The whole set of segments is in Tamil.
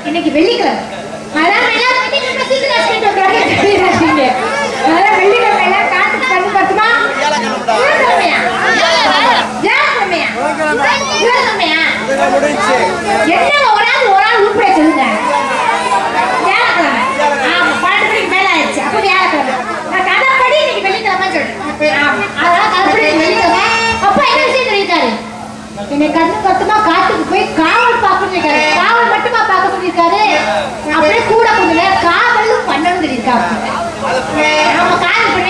இன்னைக்கு வெள்ளிக்கிழமை அதான் வெள்ளிக்கிழமை எல்லாம் காட்டுக்கு பண்ணி பார்த்துமா என்ன ஒரு ஆள் உருப்பட சொல்லுங்க பன்னெண்டு மணிக்கு மேல ஆயிடுச்சு அப்ப வியாழக்கிழமை நான் கதைப்படி இன்னைக்கு வெள்ளிக்கிழமை சொல்றேன் அதான் கதைப்படி வெள்ளிக்கிழமை அப்பா என்ன விஷயம் சொல்லியிருக்காரு என்னை கண்ணு கத்துமா காட்டுக்கு போய் காவல் பார்க்கணும் காவல் மட்டுமா பார்க்க சொல்லியிருக்காரு அப்படியே கூட கொஞ்ச நேரம் காவலும் பண்ணணும் சொல்லியிருக்காரு நம்ம காவல் பண்ண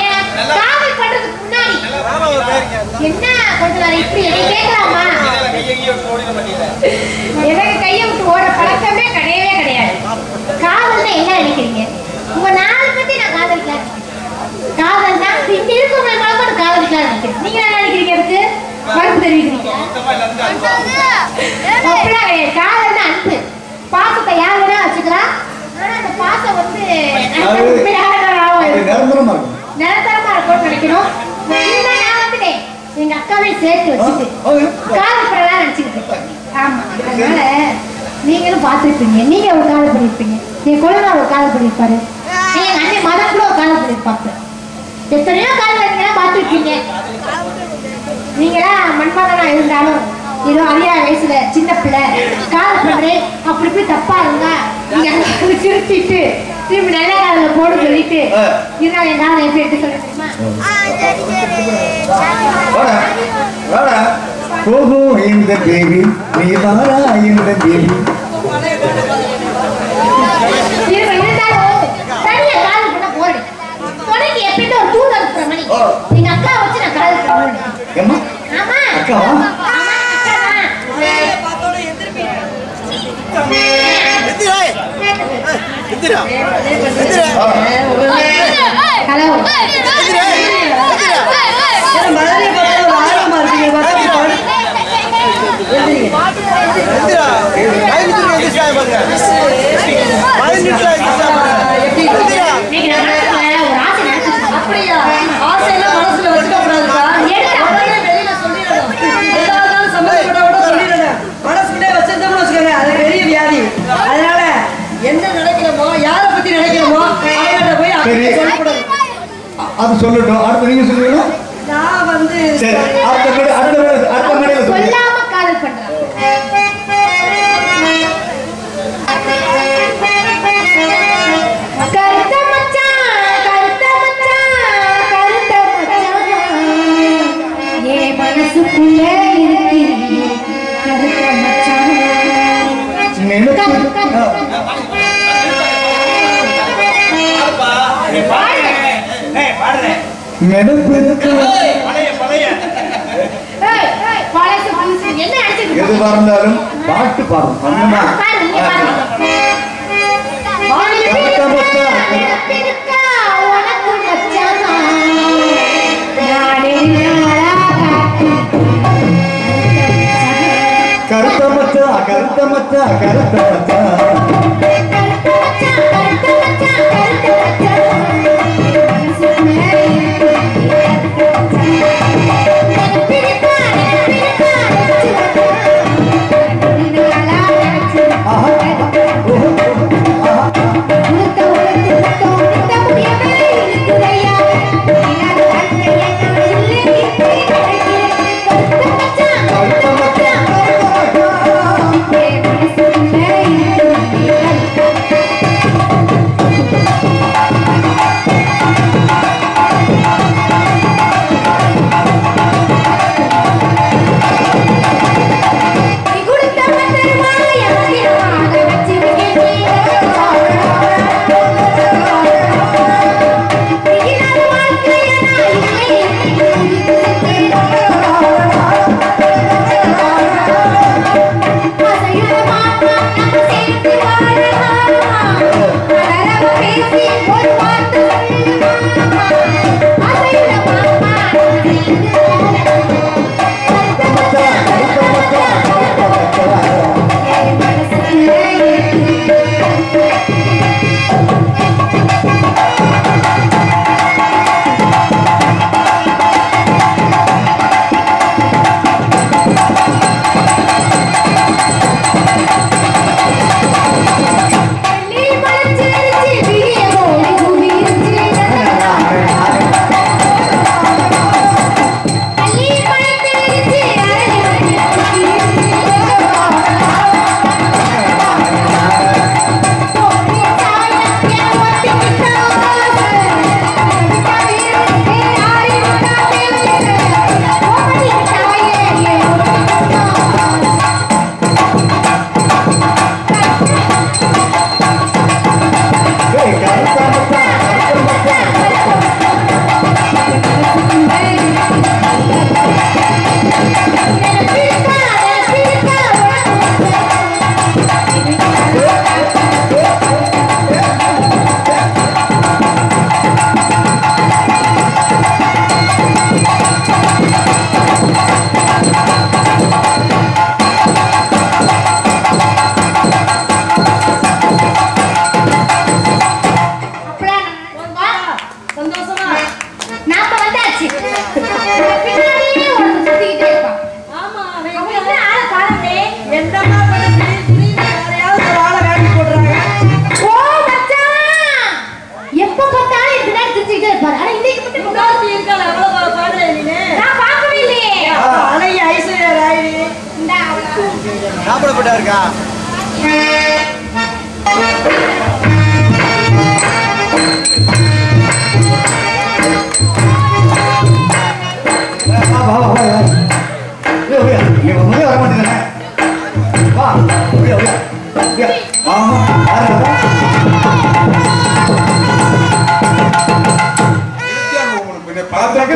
காவல் பண்றதுக்கு முன்னாடி என்ன கொஞ்சம் நேரம் இப்படி என்னை கேட்கலாமா எனக்கு கையை விட்டு ஓட பழக்கமே கிடையவே கிடையாது காவல்னா என்ன நினைக்கிறீங்க உங்க நாலு பத்தி நான் காதலிக்கலாம் காதல் தான் இங்க இருக்கவங்களை மட்டும் காதலிக்கலாம் நினைக்கிறேன் நீங்க என்ன நினைக்கிறீங்க அதுக்கு மறுப்பு தெரிவிக்கிறீங்க காதல் தான் அன்பு பாசத்தை யார் வேணா வச்சுக்கலாம் ஆனா அந்த பாசம் வந்து நிரந்தரமா இருக்கும்னு நினைக்கணும் நான் வந்துட்டேன் எங்க அக்காவை சேர்த்து வச்சுட்டு காதல் பண்ணலாம் நினைச்சுக்கிட்டு ஆமா அதனால நீங்களும் பார்த்துருப்பீங்க நீங்க ஒரு காதல் பண்ணிருப்பீங்க என் குழந்தை ஒரு காதல் பண்ணிருப்பாரு எங்க அண்ணன் மதம் கூட ஒரு காதல் பண்ணிருப்பாங்க எத்தனையோ காதல் நீங்க பார்த்துருப்பீங்க நீங்களா மண்மகனா இருந்தாலும் ஏதோ அறியா வயசுல சின்ன பிள்ளை காதல் பண்றேன் அப்படி போய் தப்பா இருந்தா நீங்க திருத்திட்டு திரும்பி நல்ல காதல போடு சொல்லிட்டு இருந்தா என் காதலை எப்படி எடுத்து சொல்ல தெரியுமா இந்த தேவி நீ வாரா இந்த தேவி தனியா காதல் பண்ண போறேன் தொடங்கி எப்படின்னு ஒரு தூள் அனுப்புற மணி எங்க அக்கா வச்சு நான் காதல் பண்ணுவேன் ஆமா அக்காவா ஹலோ அதனால என்ன நினைக்கிறோமோ யாரை பத்தி நினைக்கிறோமோ அது சொல்லட்டும் அடுத்து நீங்க சொல்லுங்க நான் வந்து சொல்லாம காதல் பண்றேன் கருத்த மச்சான் என் மனசுக்குள்ள இருக்கிறீங்க கருத்த மச்சான் எது பார்த்தாலும் பாட்டு பாடும் கருத்த மச்சா கருத்த மச்சா கருத்த மச்சா Hey!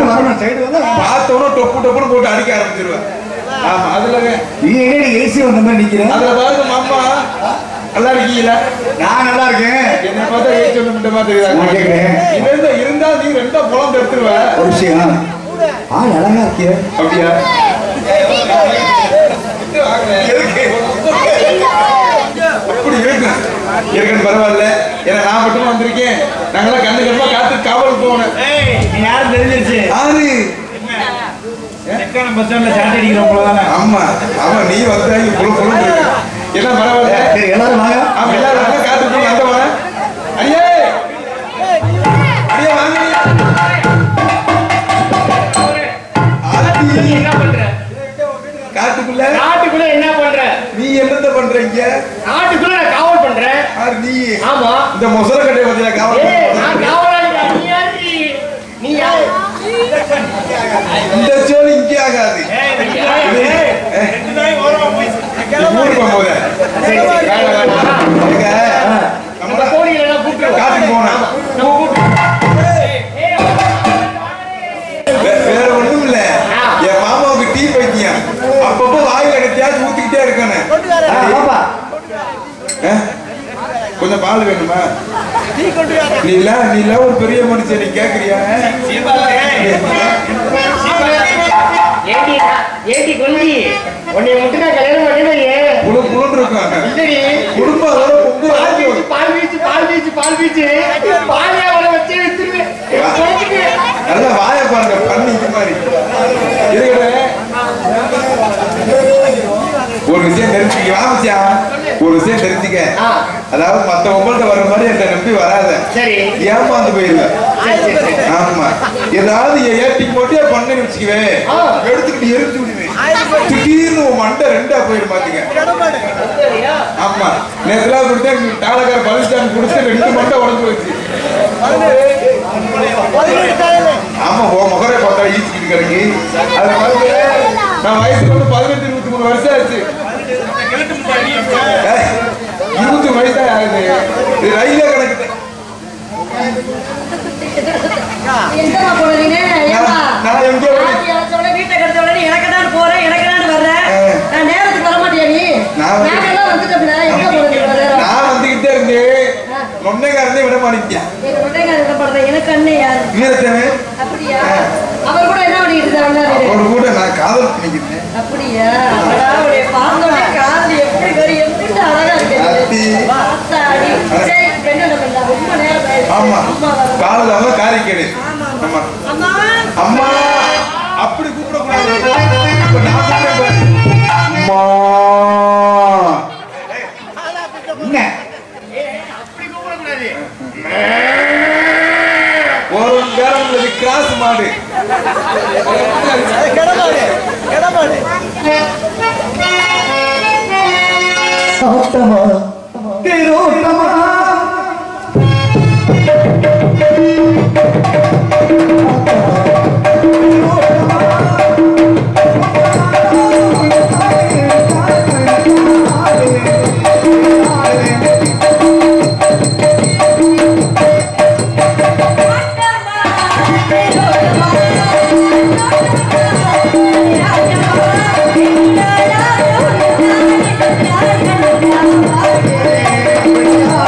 வர மாட்டேங்க வா பார்த்தோன்னா டொப்பு டொப்புன்னு போட்டு அடிக்க ஆரம்பிச்சிருவேன். ஆமா அதுல நீ ஏசி வந்த மாதிரி நிக்கிறேன். அதுல பாருங்க மாமா நல்லா இருக்கீங்களா? நான் நல்லா இருக்கேன். என்ன பார்த்தா ஏசி வந்த மாதிரி தெரியுதா? இருந்தா நீ ரெண்டா புலம் எடுத்துருவ. ஒரு விஷயம் அழகா இருக்கிய அப்படியா? அப்படி இருக்கு பரவாயில்ல. ஏன்னா நான் மட்டும் வந்திருக்கேன். நாங்களாம் கண்ணு கண்ணா காத்து காவல் போனேன். யாரும் தெரிஞ்சிருச்சு ஆறு பஸ் ஸ்டாண்ட்ல சாட்டை அடிக்கிறோம். ஆமா ஆமா நீ வந்தா என்ன பரவாயில்ல. சரி எல்லாரும் வாங்க. ஆமா எல்லாரும் வாங்க காத்து போய் அந்த வாங்க. அடியே அடியே வாங்க. என்ன பண்ற காட்டுக்குள்ள என்ன பண்ற? நீ என்னத்த பண்றீங்க? நாட்டுக்குள்ள நான் காவல் பண்றேன். யார் நீ? ஆமா இந்த மொசர கட்டை பத்தியா காவல்? நான் காவலாளிடா. நீ யாரு? நீ யாரு? இந்த சோலி இங்கே ஆகாது. ஊருக்கு போகுது. நம்ம கோழிகளை எல்லாம் கூப்பிட்டு காட்டுக்கு போனோம். நம்ம கூப்பிட்டு வேற ஒண்ணும் இல்ல. என் மாமாவுக்கு டீ பைத்தியம். அப்பப்போ வாயில கட்டியாச்சு ஊத்திக்கிட்டே இருக்கானு. கொஞ்சம் பால் வேணுமா? நீ இல்ல ஒரு பெரிய மனுஷன் நீ கேக்குறியா? ஏடி கொல்லி உன்னை முட்டுனா கல்யாணம் பண்ணவே புழு புழுன்னு இருக்கும். குடும்பம் அதோட பொங்கு பால் வீச்சு பாலியா அவளை வச்சு வித்துருவேன். நல்லா வாய பாருங்க பண்ணி இது மாதிரி ஒரு விஷயம் தெரிஞ்சுக்க. வாமிச்சியா ஒரு விஷயம் தெரிஞ்சுக்க. அதாவது மத்த உங்கள்கிட்ட வர மாதிரி என்கிட்ட நம்பி வராத. சரி ஏமாந்து போயிருவேன். ஆமா ஏதாவது ஏட்டி போட்டு பண்ணு வச்சுக்குவேன். எடுத்துக்கிட்டு எரிஞ்சு விடுவேன். திடீர்னு மண்டை ரெண்டா போயிரு பாத்துக்க. ஆமா நேரத்துல கொடுத்தா தாளக்கார பலிஸ்டான் கொடுத்து 2 மண்டை உடஞ்சு போயிடுச்சு. ஆமா ஓ முகரை பார்த்தா ஈச்சிக்கிட்டு கிடக்கு. அது மாதிரி நான் வயசுக்கு வந்து 18-23 வருஷம் ஆச்சு. 20 வயசா ஆகுது. இது ரயிலே கிடக்குது. நான் எங்கே வீட்டை கட்ட உடனே எனக்கு தான் போறேன் எனக்கு தான் வர்றேன். நான் நேரத்துக்கு வர மாட்டியா நீ? நான் வந்துட்டேன். எங்க போறது? நான் வந்துகிட்டே இருந்தேன். நொன்னைக்காரனே விட மாட்டேன். எனக்கு அண்ணன் யாரு? வீரத்தேவன். அப்படியா? அவர் கூட என்ன பண்ணிட்டு இருந்தாங்க? அவரு கூட நான் காதல் பண்ணிக்கிட்டேன். அப்படியா? அவருடைய பார்த்தோட காதல் எப்படி கறி எப்படி அழகா இருக்கு. ரொம்ப நேரம் ஆமா காதல் காரிக்கேடு. ஆமா அம்மா அப்படி கூப்பிடக்கூடாது. அம்மா என்ன ஒரு நேரம் கிராஸ் மாடு சௌத்தமா திரோத்தமா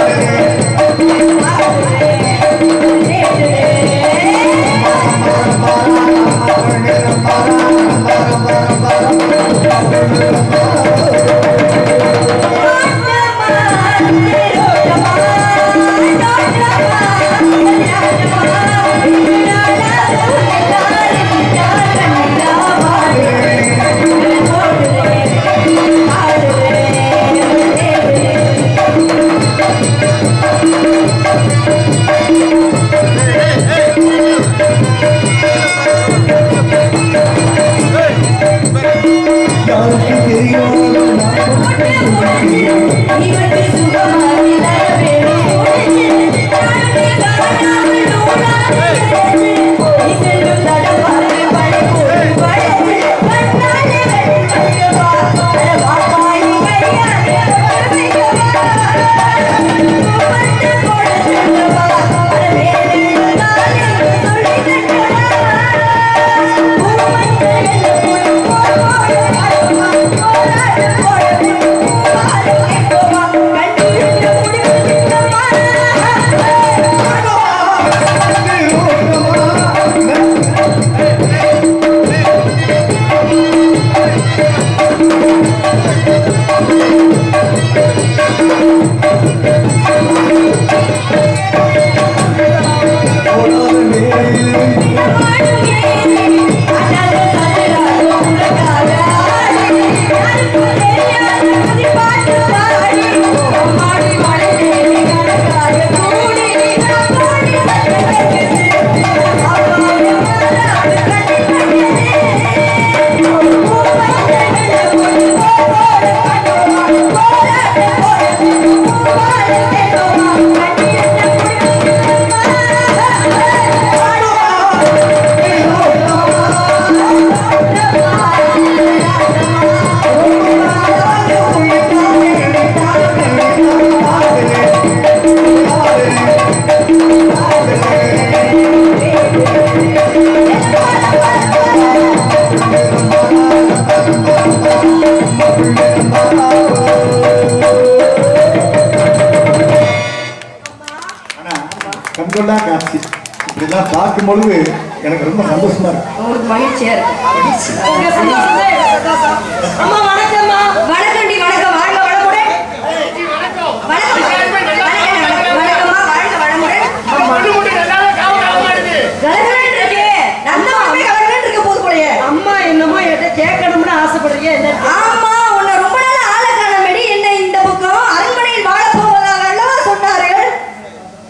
Yeah. பார்க்கும் பொழுது எனக்கு ரொம்ப சந்தோஷமா இருக்கு. உங்களுக்கு மகிழ்ச்சியா இருக்கு. உங்க சந்தோஷம் தான் எனக்கு சந்தோஷம். அம்மா வணக்கம்மா. வணக்கம் டி வணக்கம். வாழ்க வளமுடன். வணக்கம். வணக்கம்மா வாழ்க வளமுடன். கலகலன்னு இருக்கு. நம்ம அப்படியே கலகலன்னு இருக்க போது போலயே. அம்மா என்னமோ என்கிட்ட கேட்கணும்னு ஆசைப்படுறீங்க என்ன? ஆமா உன்னை ரொம்ப நாள் ஆளை காணமேடி என்ன இந்த பக்கம் அரண்மனையில் வாழ போவதாக அல்லவா சொன்னாரு.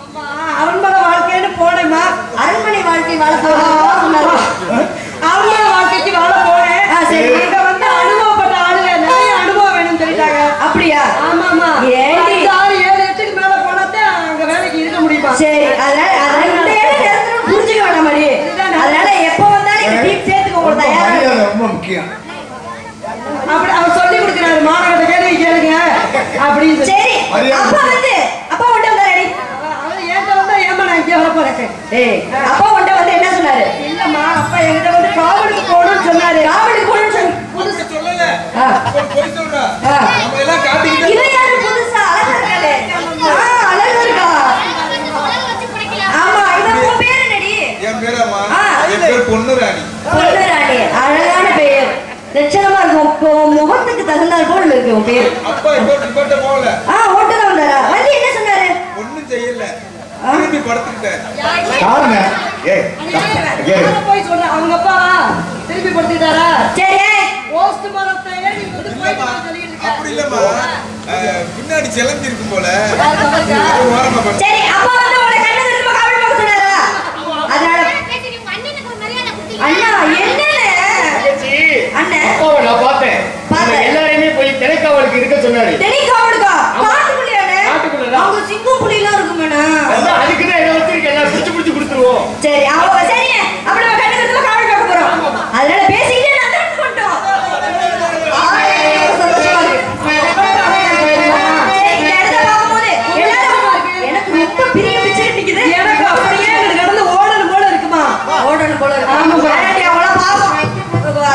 அம்மா அரண்மனை வாழ்க்கைன்னு போனேம்மா. அரண்மனை வாழ்க்கை வாழ போவதாக சொன்னாரு. அரண்மனை வாழ்க்கைக்கு வாழ போனேன். சரி இங்க வந்து அனுபவப்பட்ட ஆளுங்க நிறைய அனுபவம் வேணும்னு சொல்லிட்டாங்க. அப்படியா? ஆமாமா. 6 7 8க்கு மேல போனாதான் அங்க வேலைக்கு இருக்க முடியுமா? சரி அதனால இந்த நேரத்துல புரிஞ்சுக்க வேண்டாம் மாதிரி. அதனால எப்ப வந்தாலும் இந்த டீம் சேர்த்துக்க உங்களுக்கு தயாரா ரொம்ப முக்கியம். அப்படி அவர் சொல்லி கொடுக்கிறாரு மாணவர்கிட்ட கேள்வி கேளுங்க அப்படின்னு. சரி அப்பா உண்ட வந்தாரு. அவர் ஏன்ட்ட வந்தா ஏமா நான் இங்கே வர போறேன். அப்பா உண்ட வந்து என்ன சொன்னாரு? இல்லம்மா அப்பா என்கிட்ட வந்து காவலுக்கு போகணும்னு சொன்னாரு. காவலுக்கு போகணும்னு புதுசு சொல்லல. போய் சொல்றா. நம்ம எல்லாம் காட்டிக்கிட்டு இவன் யாரு புதுசா அழகா இருக்காளே. அழகா இருக்கா. ஆமா இவன் உன் பேர் என்னடி? என் பேரம்மா. என் பேர் பொன்னுராணி. பொன்னுராணி அழகான பேர். லட்சணமா இருக்கும். முகத்துக்கு தகுந்தால் போல இருக்கு உன் பேர். அப்பா இப்ப போகல. ஓட்டல வந்தாரா? வந்து என்ன சொன்னாரு? ஒண்ணும் செய்யல. திரும்பி படுத்துக்கிட்டேன். யாருங்க? போய் சொல்றேன் அவங்க அப்பா திருப்பி படுத்துட்டாரா? சரி போஸ்ட் மரத்தை ஏறி வந்து போய் சொல்லிட்டு இருக்க. அப்படி இல்லம்மா. பின்னாடி செலஞ்சி இருக்கும் போல. சரி அப்பா வந்து உங்களை கண்ணு திரும்ப காவல் பார்க்க சொன்னாரா? அதனால அண்ணா என்னன்னு அண்ணா அப்பாவை நான் பார்த்தேன். எல்லாரையுமே போய் திணைக்காவலுக்கு இருக்க சொன்னாரு. திணைக்காவலுக்கா? காட்டுக்குள்ளையானே? காட்டுக்குள்ளதான். அவங்க சிங்கம் புலிலாம் இருக்குமேண்ணா. அதுக்குதான் என்ன வச்சிருக்கேன். எல்லாம் பிடிச்சு கொடுத்துருவோம். சரி அவங்க சரிங்க. அப்படி நம்ம கண்ணு திரும்ப காவல் பார்க்க போறோம். அதனால பேசிக்கிட்டே நந்தனம் கொண்டோம். சந்தோஷமா இருக்கு. எனக்கு ரொம்ப பிரிய பிச்சு நிக்குது. எனக்கு அப்படியே கடந்து ஓடணும் போல இருக்குமா? ஓடணும் போல இருக்கு. ஆமா வேண்டாடி அவள பாவம்.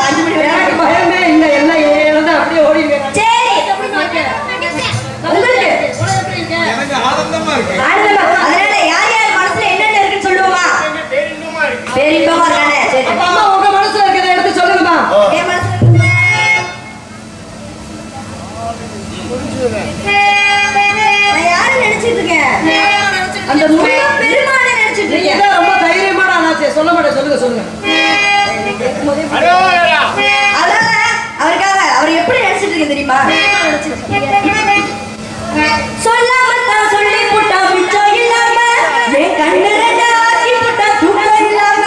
5 மணி நேரம் பயமே இல்ல. எல்லாம் ஏறத அப்படியே ஓடிங்க. சரி உங்களுக்கு எனக்கு ஆனந்தமா இருக்கு. ஆனந்தமா. அதனால யார் யார் மனசுல என்னென்ன இருக்குன்னு சொல்லுவோமா? பேரின்பமா இருக்கு. பேரின்பமா இருக்கானே. சரி அம்மா உங்க மனசுல இருக்கிறத எடுத்து சொல்லுங்கம்மா. என் மனசுல நான் யாரை நினைச்சிட்டு இருக்கேன்? அந்த முருக பெருமானை நினைச்சிட்டு இருக்கேன். நீங்க ரொம்ப தைரியமான ஆளாச்சே. சொல்ல மாட்டேன். சொல்லுங்க. அதனால அவருக்காக அவர் எப்படி நினைச்சிட்டு இருக்கீங்க தெரியுமா? சொல்லாம தான் சொல்லி போட்டா மிச்சம் இல்லாம என் கண்ணு ரெண்டு ஆக்கி போட்டா தூக்கம் இல்லாம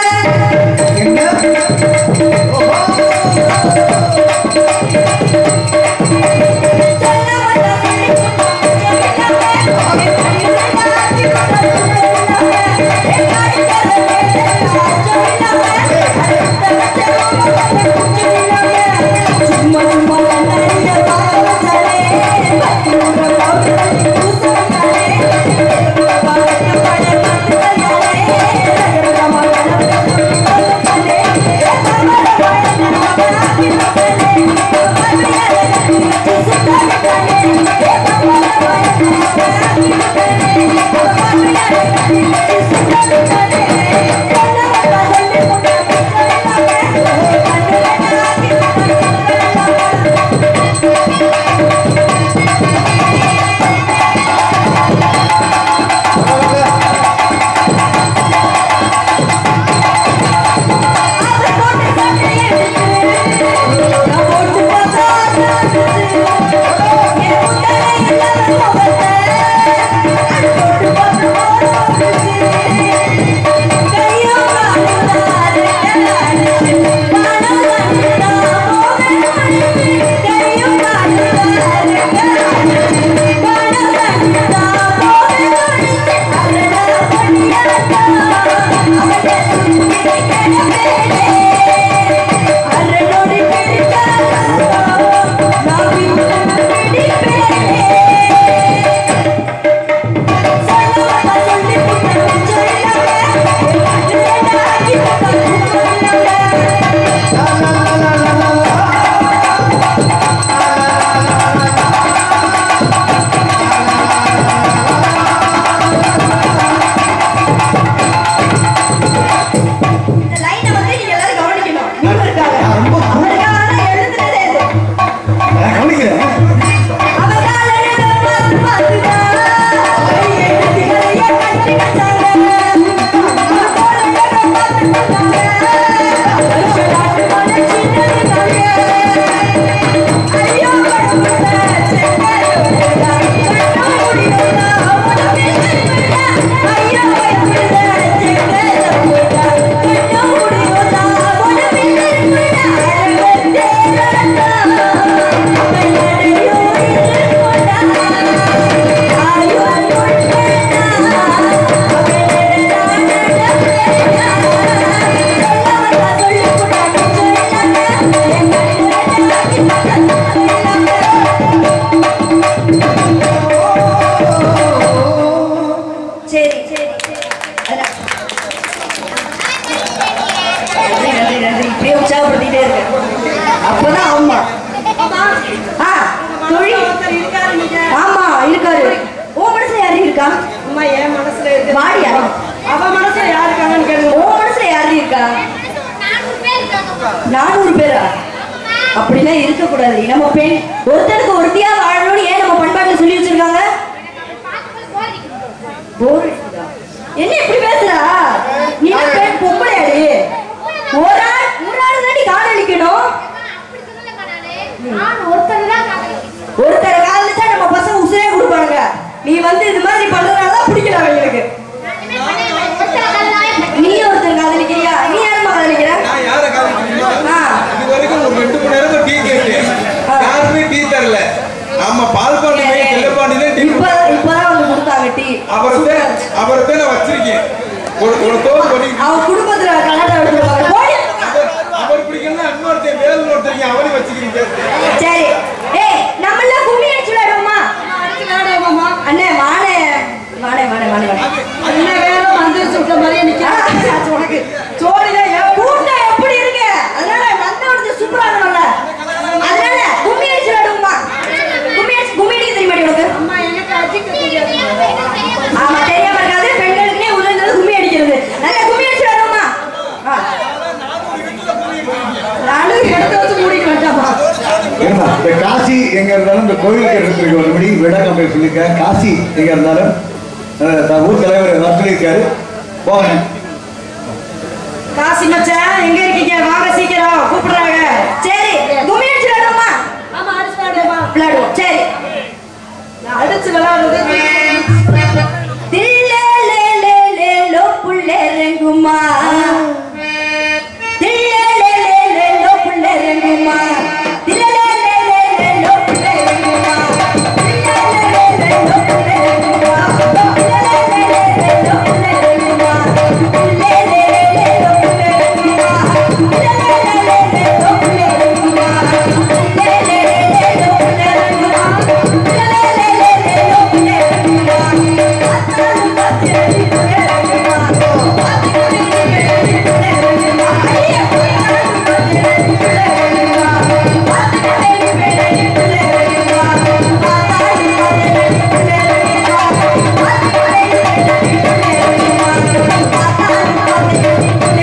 அப்பதான் ஆமா ஆமா இருக்காரு. உன் மனசுல யாரு இருக்கா? அம்மா என் மனசுல இருக்கு. வாடியா அவ மனசுல யாரு இருக்காங்கன்னு கேளுங்க. உன் மனசுல யாரு இருக்கா? 400 பேரா? அப்படிலாம் இருக்க கூடாது. நம்ம பெண் ஒருத்தருக்கு ஒருத்தியா வாழணும்னு ஏன் நம்ம பண்பாட்டுல சொல்லி வச்சிருக்காங்க? என்ன இப்படி பேசுறா? நீ பெண் பொம்பளையாடி. ஒரு ஆள் தாண்டி காதலிக்கணும். ஒருத்தரை காதலிச்சா நம்ம பசங்க உசுரே கொடுப்பாங்க. நீ வந்து இது மாதிரி பண்றதுனாலதான் பிடிக்கல அவங்களுக்கு. நீ ஒருத்தர் காதலிக்கிறியா? நீ யாருமா காதலிக்கிற? நான் யார காதலிக்கிறேன்? இது வரைக்கும் ஒரு 2 மணி நேரம் டீ கேட்டேன், யாருமே டீ தரல. ஆமா, பால் பாண்டியே செல்லப்பாண்டியே டீ இப்பதான் வந்து கொடுத்தாங்க டீ. அவரை நான் வச்சிருக்கேன். ஒரு தோல் பண்ணி அவன் குடும்பத்துல கலாட்டா எடுத்துருவாங்க. அவர் பிடிக்கணும்னா இன்னொருத்தர் வேலை ஒருத்தருங்க அவரையும் வச்சுக்கிறீங்க. சரி, ஏய் நம்ம எல்லாம் கும்மி அடிச்சு விளையாடுவோமா? அண்ணே வாணே வாணே வாணே வாணே வாணே என்ன வேலை வந்துருச்சு விட்ட மாதிரியே நிக்க உனக்கு சோழிதான் கூட்டம் எப்படி இருக்கு? அதனால நந்தவனத்தை சூப்பரா இருக்கணும்ல. அதனால கும்மி அடிச்சு விளையாடுவோமா? கும்மி அடிக்க தெரியுமாடி உனக்கு? அம்மா எனக்கு அடிக்க தெரியாது. ஆமா, தெரியாம இருக்காது. பெண்களுக்குனே உள்ள கும்மி அடிக்கிறது. நல்ல கும்மி அடிச்சு விளையாடுவோமா? நானும் எடுத்து வச்சு மூடிக்க வேண்டாமா? ஏன்னா இந்த காசி எங்க இருந்தாலும் இந்த கோயிலுக்கு எடுத்துருக்க ஒருபடி விளக்கம் போய் சொல்லிக்க. காசி எங்க இருந்தாலும் ஊர் தலைவர் வர சொல்லியிருக்காரு. போங்க. காசி மச்சான் எங்க இருக்கீங்க? வாங்க சீக்கிரம் கூப்பிடுறாங்க. சரி, கும்மி அடிச்சு விளையாடுவோமா? ஆமா அடிச்சு விளையாடுவா. விளையாடுவோம். சரி, நான் அடிச்சு விளையாடுறது தில்லேலேலேலேலோ புள்ளேரங்குமா, தில்லேலேலேலேலோ புள்ளேரங்குமா, தில்லேலேலேலேலோ புள்ளேரங்குமா, தில்லேலேலேலேலோ புள்ளேரங்குமா, தில்லேலேலேலேலோ புள்ளேரங்குமா, தில்லேலேலேலேலோ புள்ளேரங்குமா, தில்லேலேலேலேலோ புள்ளேரங்குமா, தில்லேலேலேலேலோ புள்ளேரங்குமா, தில்லேலேலேலேலோ புள்ளேரங்குமா, அத்தாலும் பத்திரடி புள்ளேரங்குமா, பாத்திரடி புள்ளேரங்குமா, ஐயா புள்ளேரங்குமா, பத்திரடி புள்ளேரங்குமா, பாத்திரடி புள்ளேரங்குமா, பாத்தாலும் பத்திரடி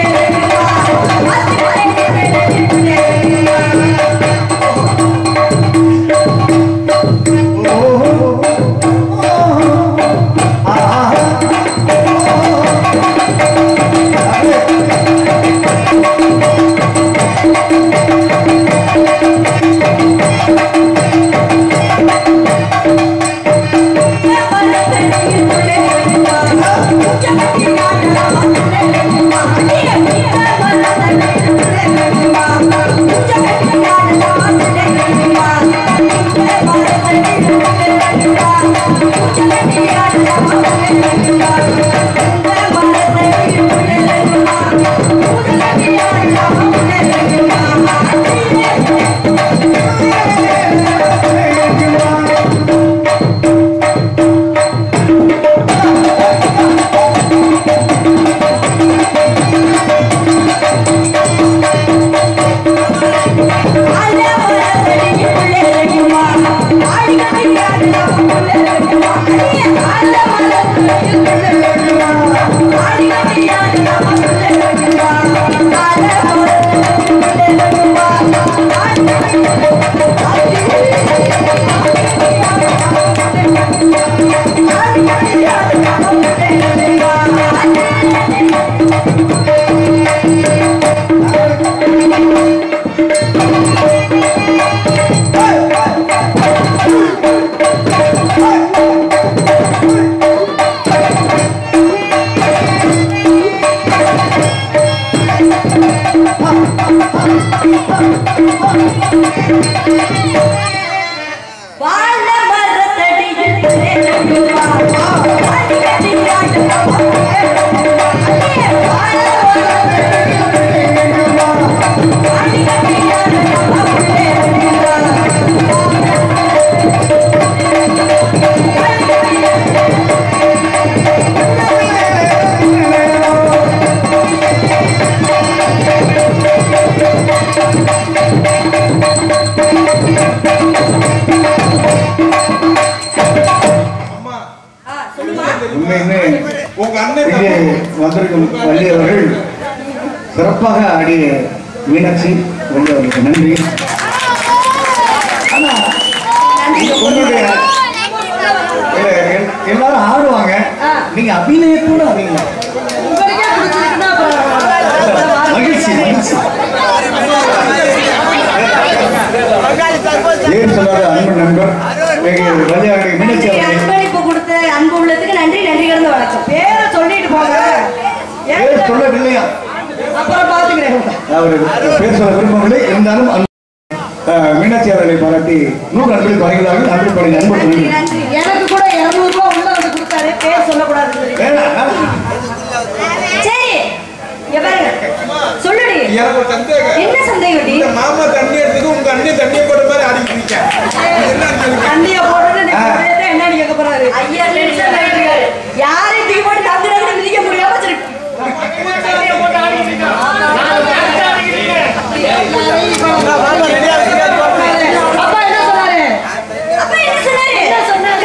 புள்ளேரங்குமா, பாத்திரடி புள்ளேரங்குமா, வாழ மரத்தடியில் புள்ளேரங்குமா, அடிக்கடி ஆடலாம் புள்ளேரங்குமா, வாழ மரத்தடியில் புள்ளேரங்குமா, அடிக்கடி ஆடலாம் புள்ளேரங்குமா, இங்கே வந்திருக்கும் வள்ளி அவர்கள் சிறப்பாக ஆடிய மீனாட்சி வள்ளி அவர்களுக்கு நன்றி. உங்களுடைய எல்லாரும் ஆடுவாங்க, நீங்க அபிநயத்தோட ஆடுவீங்க. மகிழ்ச்சி மகிழ்ச்சி. ஏன் சொல்லாத அன்பு நண்பர் மீனாட்சி அன்பளிப்பு கொடுத்த அன்பு உள்ளதுக்கு நன்றி, நன்றி கலந்து வணக்கம். பேரை சொல்லிட்டு போங்க. பேர் சொல்லவில்லையா? அப்புறம் பாத்துக்கிறேன். அவர் பேர் சொல்ல விரும்பவில்லை, இருந்தாலும் மீனாட்சி அவர்களை பாராட்டி 100 அன்பளிப்பு வழங்குகிறார்கள். அன்பளிப்படை நண்பர் நன்றி. எனக்கு கூட 200 ரூபாய் உள்ள வந்து கொடுத்தாரு, பேர் சொல்லக்கூடாது. சரி சொல்லுடி. எனக்கு ஒரு சந்தேகம். என்ன சந்தேகம்? இந்த மாமா தண்ணி எடுத்தது உங்க அண்ணன் தண்ணியை போட்ட மாதிரி ஆடிட்டு இருக்கேன். தண்ணியை போடுறது என்ன கேட்க போறாரு? ஐயா யாரையும் தூக்கி போட்டு தந்து மிதிக்க முடியாம அப்பா என்ன சொன்னாரு? அப்பா என்ன சொன்னாரு?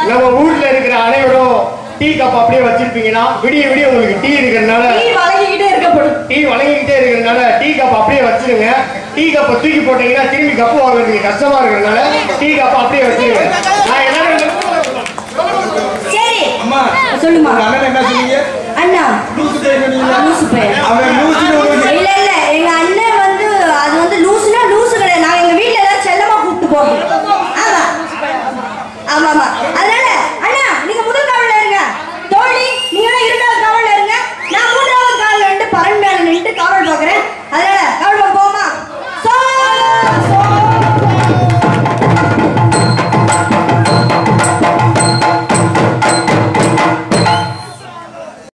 நம்ம ஊர்ல இருக்கிற அனைவரும் டீ கப் அப்படியே வச்சிருப்பீங்கன்னா விடிய விடிய உங்களுக்கு டீ இருக்கிறதுனால டீ வழங்கிக்கிட்டே இருக்கிறதுனால டீ கப் அப்படியே வச்சிருங்க. டீ கப்பை தூக்கி போட்டீங்கன்னா திரும்பி கப்பு வாங்குறதுக்கு கஷ்டமா இருக்கிறதுனால டீ கப் அப்படியே வச்சிருங்க. நான் எல்லாரும் சரி அம்மா சொல்லுமா. அண்ணன் என்ன சொன்னீங்க? அண்ணா லூசு பையன். லூசு பையன். அவன்